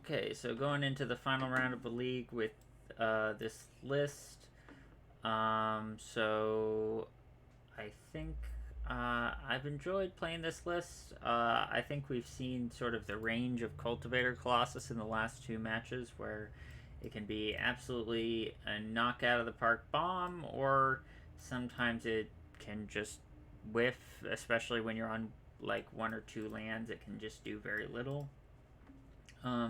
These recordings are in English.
Okay, so going into the final round of the league with this list. So I think I've enjoyed playing this list. I think we've seen sort of the range of Cultivator Colossus in the last two matches where it can be absolutely a knockout of the park bomb, or sometimes it can just whiff, especially when you're on like one or two lands. It can just do very little. I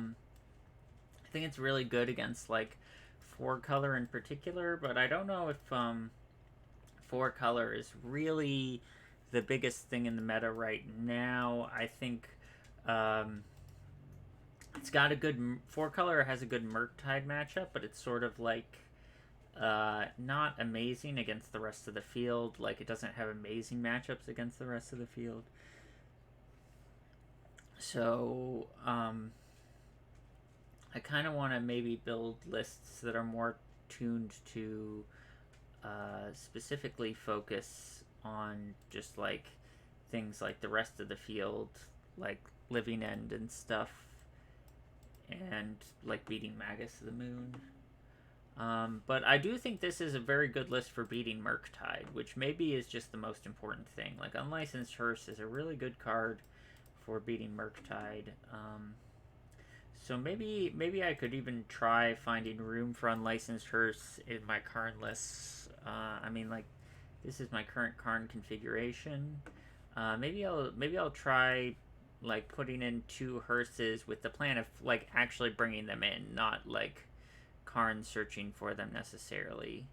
think it's really good against like four color in particular, but I don't know if four color is really the biggest thing in the meta right now. I think um, it's got a good four color has a good Murktide matchup, but it's sort of like not amazing against the rest of the field. Like it doesn't have amazing matchups against the rest of the field. So I kind of want to maybe build lists that are more tuned to specifically focus on just like things like the rest of the field, like Living End and stuff, and like beating Magus of the Moon. But I do think this is a very good list for beating Murktide, which maybe is just the most important thing. Like Unlicensed Hearse is a really good card for beating Murktide. So maybe I could even try finding room for Unlicensed Hearse in my current lists. I mean, like, this is my current Karn configuration. Maybe I'll try like putting in two hearses with the plan of like actually bringing them in, not like Karn searching for them necessarily,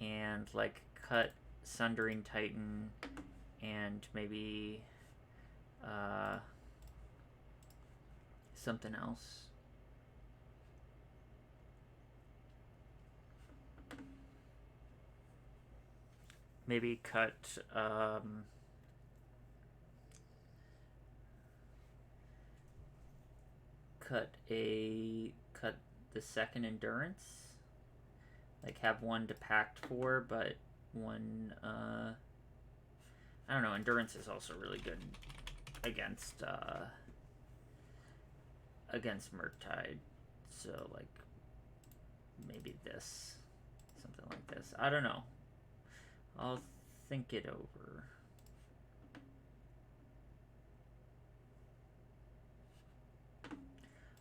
and like cut Sundering Titan and maybe something else. Maybe cut cut the second endurance. Like have one to pact for, but one I don't know, endurance is also really good against against Murktide. So like maybe this. Something like this. I don't know. I'll think it over.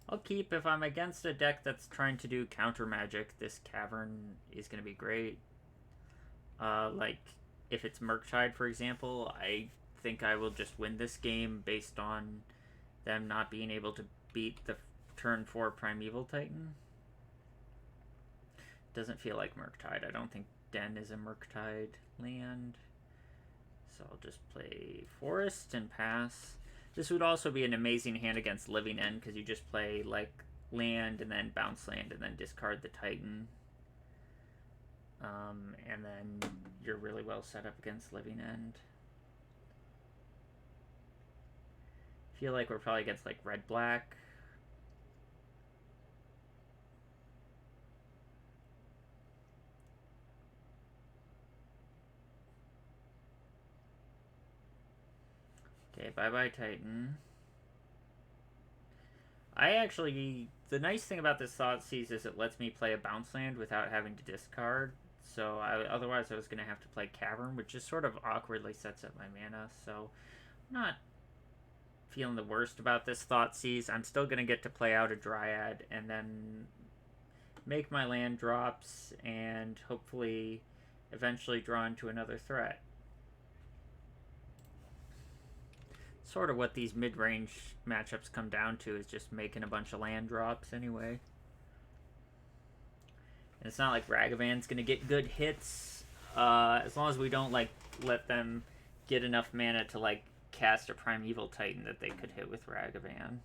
I'll keep, if I'm against a deck that's trying to do counter magic, this Cavern is going to be great. Like, if it's Murktide, for example, I think I will just win this game based on them not being able to beat the turn 4 Primeval Titan. Doesn't feel like Murktide. I don't think Den is a Murktide land. So I'll just play Forest and pass. This would also be an amazing hand against Living End because you just play like land and then bounce land and then discard the Titan. And then you're really well set up against Living End. Feel like we're probably against like red-black. Okay, bye-bye Titan. The nice thing about this Thoughtseize is it lets me play a bounce land without having to discard. So otherwise I was going to have to play Cavern, which just sort of awkwardly sets up my mana. So I'm not feeling the worst about this Thoughtseize. I'm still going to get to play out a Dryad and then make my land drops and hopefully eventually draw into another threat. Sort of what these mid-range matchups come down to is just making a bunch of land drops anyway. And it's not like Ragavan's going to get good hits as long as we don't like let them get enough mana to like cast a Primeval Titan that they could hit with Ragavan.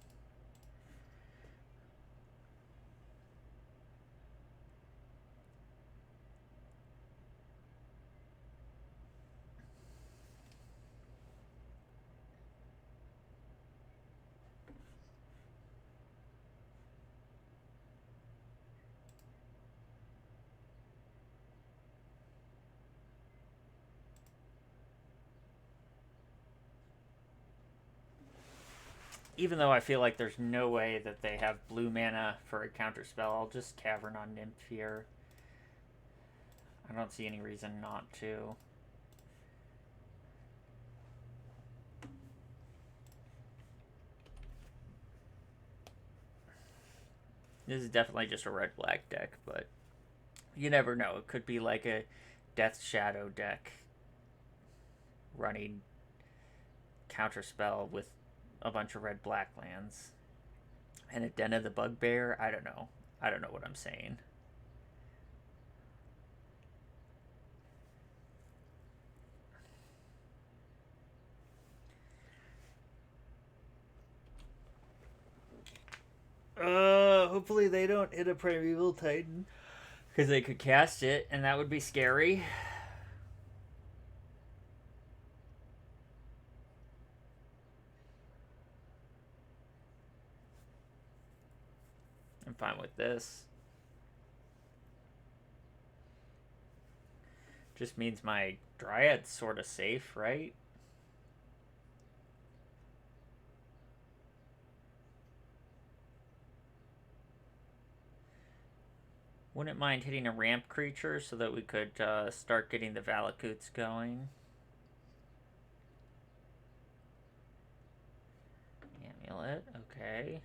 Even though I feel like there's no way that they have blue mana for a counterspell, I'll just Cavern on Nymph here. I don't see any reason not to. This is definitely just a red-black deck, but you never know. It could be like a Death Shadow deck running counterspell with a bunch of red-black lands. And a Den of the Bugbear? I don't know. I don't know what I'm saying. Hopefully they don't hit a Primeval Titan. Because they could cast it, and that would be scary. I'm fine with this. Just means my Dryad's sort of safe, right? Wouldn't mind hitting a ramp creature so that we could start getting the Valakut's going. Amulet, okay.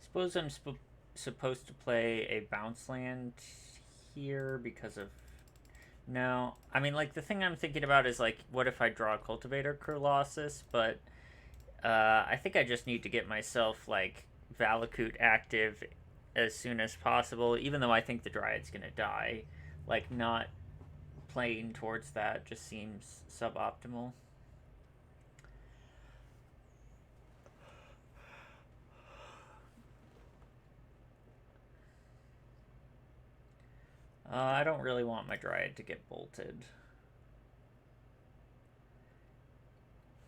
Suppose I'm supposed to play a bounce land here because of... No. I mean, like, the thing I'm thinking about is, like, what if I draw a Cultivator Colossus, but I think I just need to get myself, like, Valakut active as soon as possible, even though I think the Dryad's gonna die. Like, not playing towards that just seems suboptimal. I don't really want my Dryad to get bolted.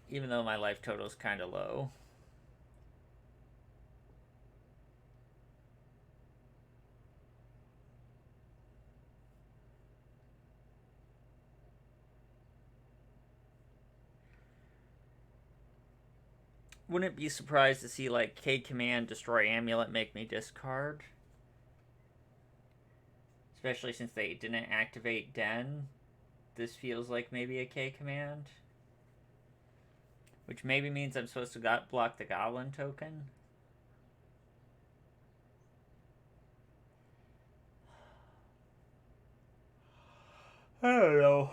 Even though my life total's kind of low. Wouldn't be surprised to see, like, K Command, Destroy Amulet make me discard. Especially since they didn't activate Den. This feels like maybe a K Command. Which maybe means I'm supposed to block the Goblin token. I don't know.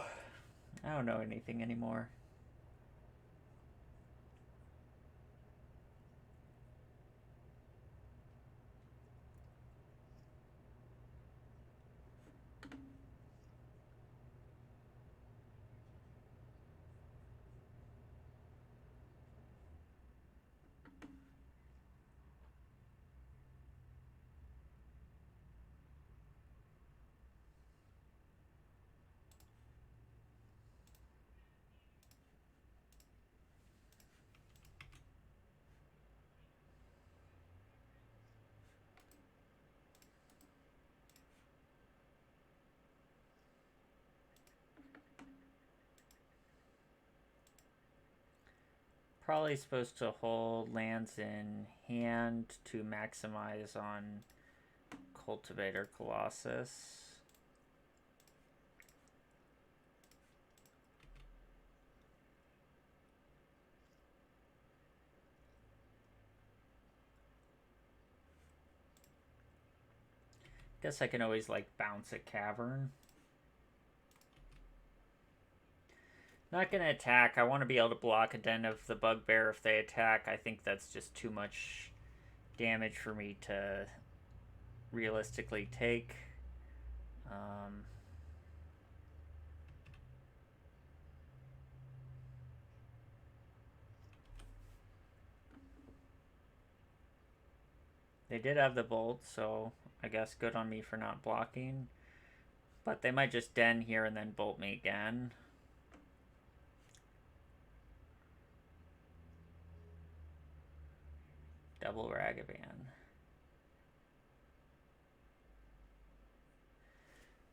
I don't know anything anymore. Probably supposed to hold lands in hand to maximize on Cultivator Colossus. Guess I can always, like, bounce a Cavern. Not gonna attack. I want to be able to block a Den of the Bugbear if they attack. I think that's just too much damage for me to realistically take. They did have the bolt, so I guess good on me for not blocking. But they might just Den here and then bolt me again. Double Ragavan.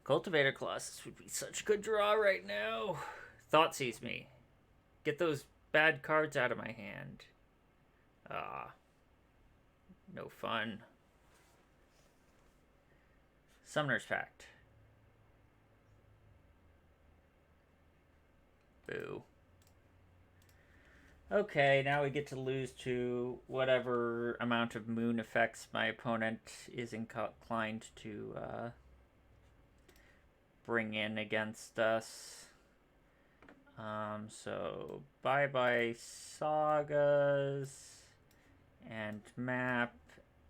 Cultivator Colossus would be such a good draw right now. Thoughtseize me. Get those bad cards out of my hand. No fun. Summoner's Pact. Boo. Okay, now we get to lose to whatever amount of moon effects my opponent is inclined to bring in against us. So bye-bye Sagas and Map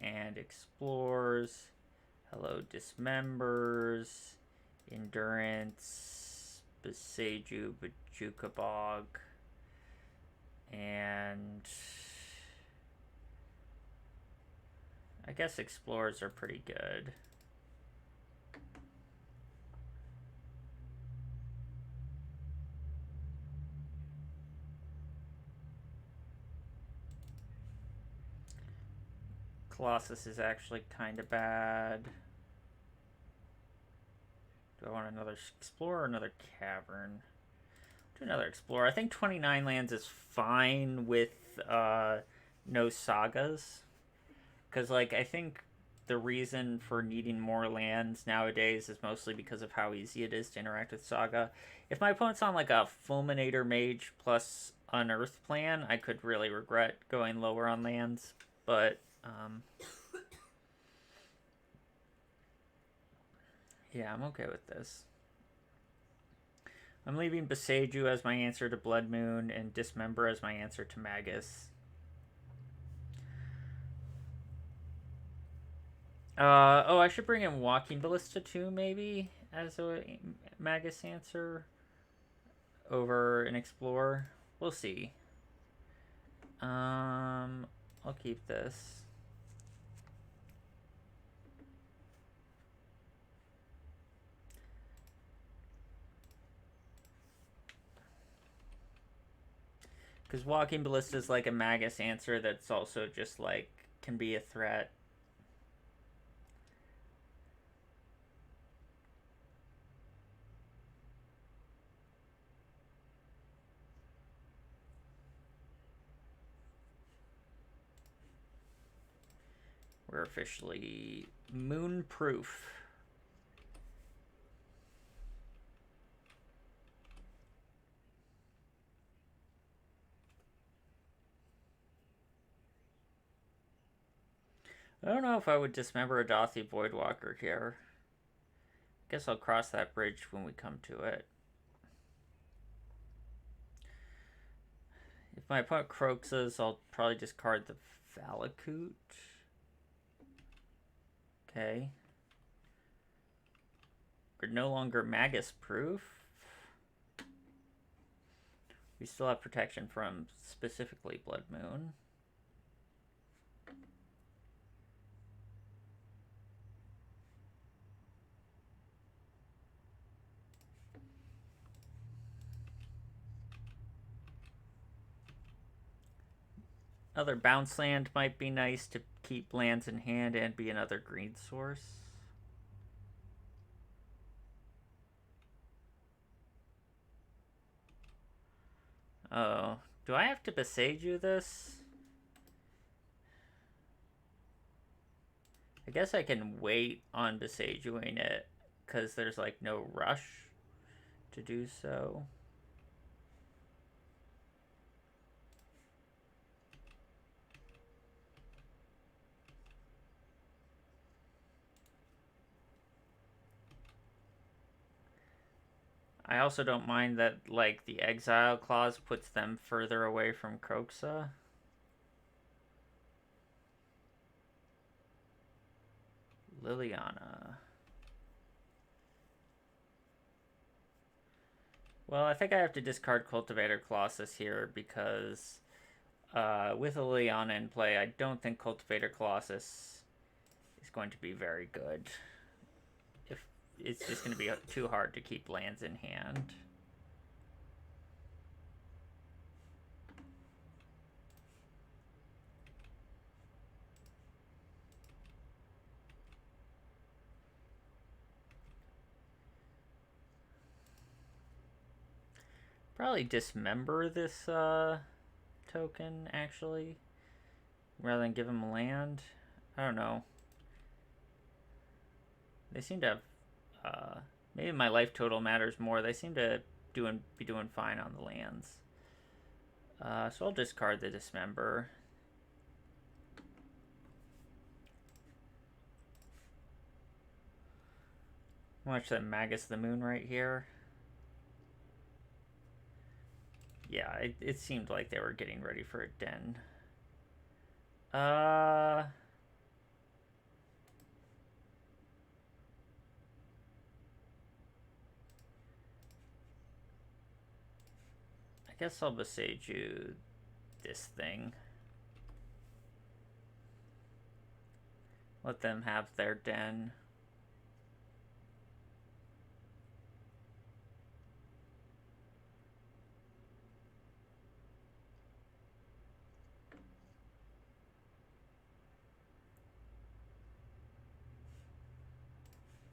and Explores. Hello Dismembers, Endurance, Beseju, Bajuka Bog, and I guess Explorers are pretty good. Colossus is actually kind of bad. Do I want another Explorer or another Cavern? Do another Explorer. I think 29 lands is fine with no Sagas. Because, like, I think the reason for needing more lands nowadays is mostly because of how easy it is to interact with Saga. If my opponent's on, like, a Fulminator Mage plus Unearth plan, I could really regret going lower on lands. But, yeah, I'm okay with this. I'm leaving Beseju as my answer to Blood Moon and Dismember as my answer to Magus. Oh, I should bring in Walking Ballista too, maybe, as a Magus answer over an Explorer. We'll see. I'll keep this. Because Walking Ballista is like a Magus answer that's also just like can be a threat. We're officially moon-proof. I don't know if I would dismember a Dothi Voidwalker here. Guess I'll cross that bridge when we come to it. If my opponent Croxus, I'll probably discard the Valakut. Okay. We're no longer Magus proof. We still have protection from specifically Blood Moon. Another bounce land might be nice to keep lands in hand and be another green source. Oh, do I have to Beseju this? I guess I can wait on Besejuing it because there's like no rush to do so. I also don't mind that, like, the exile clause puts them further away from Kroxa. Liliana. Well, I think I have to discard Cultivator Colossus here because with Liliana in play, I don't think Cultivator Colossus is going to be very good. It's just going to be too hard to keep lands in hand. Probably dismember this token, actually, rather than give him land. I don't know. They seem to have... maybe my life total matters more. They seem to be doing fine on the lands. So I'll discard the dismember. Watch that Magus of the Moon right here. Yeah, it seemed like they were getting ready for a den. I guess I'll besage you this thing. Let them have their den.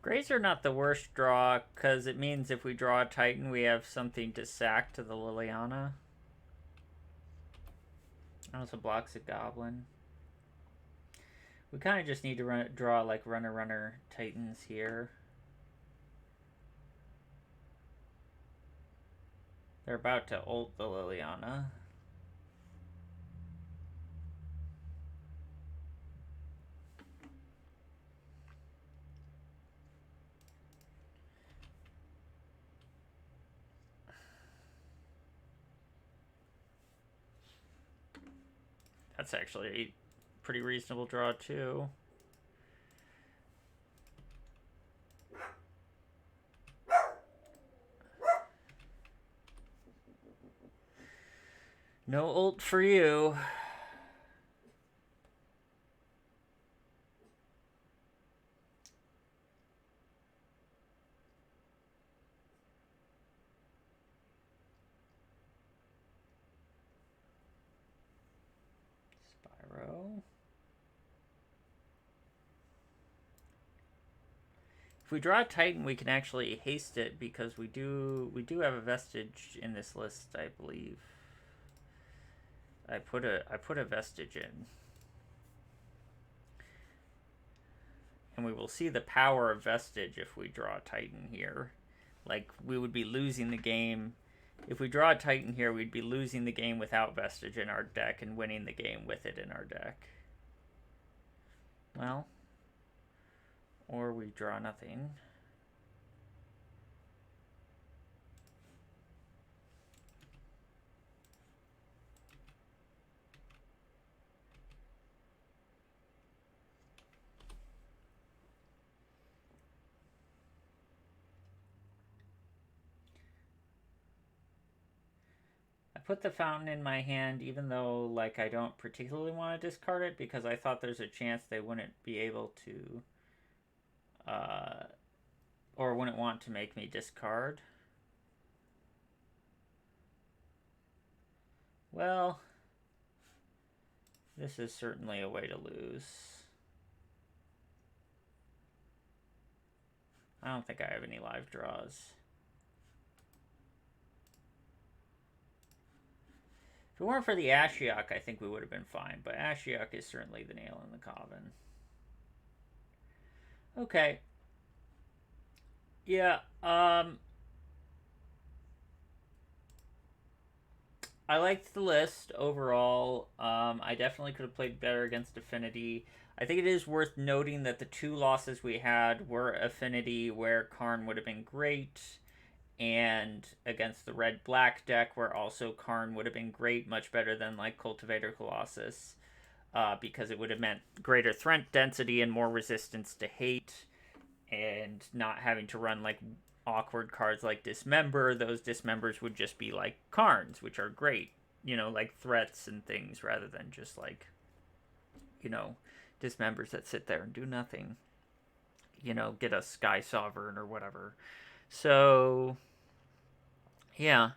Grays are not the worst draw, because it means if we draw a Titan, we have something to sack to the Liliana. Also blocks a Goblin. We kind of just need to draw like runner Titans here. They're about to ult the Liliana. That's actually a pretty reasonable draw too. No ult for you. Spyro. If we draw a Titan, we can actually haste it because we do have a vestige in this list, I believe. I put a vestige in. And we will see the power of vestige if we draw a Titan here. Like, we would be losing the game. If we draw a Titan here, we'd be losing the game without vestige in our deck and winning the game with it in our deck. Well, or we draw nothing. I put the fountain in my hand even though like I don't particularly want to discard it because I thought there's a chance they wouldn't be able to or wouldn't want to make me discard. Well, this is certainly a way to lose. I don't think I have any live draws. If it weren't for the Ashiok, I think we would have been fine, but Ashiok is certainly the nail in the coffin. Okay. Yeah, I liked the list overall. I definitely could have played better against Affinity. I think it is worth noting that the two losses we had were Affinity, where Karn would have been great, and against the red-black deck, where also Karn would have been great, much better than like Cultivator Colossus, because it would have meant greater threat density and more resistance to hate, and not having to run like awkward cards like Dismember. Those Dismembers would just be like Karns, which are great, you know, like threats and things, rather than just like, you know, Dismembers that sit there and do nothing. You know, get a Sky Sovereign or whatever. So, yeah.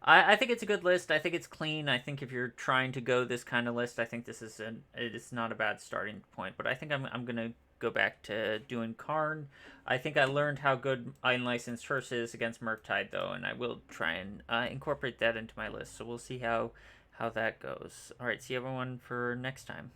I think it's a good list. I think it's clean. I think if you're trying to go this kind of list, I think this is it's not a bad starting point. But I think I'm gonna go back to doing Karn. I think I learned how good Unlicensed First is against Murktide, though, and I will try and incorporate that into my list. So we'll see how that goes. All right, see everyone for next time.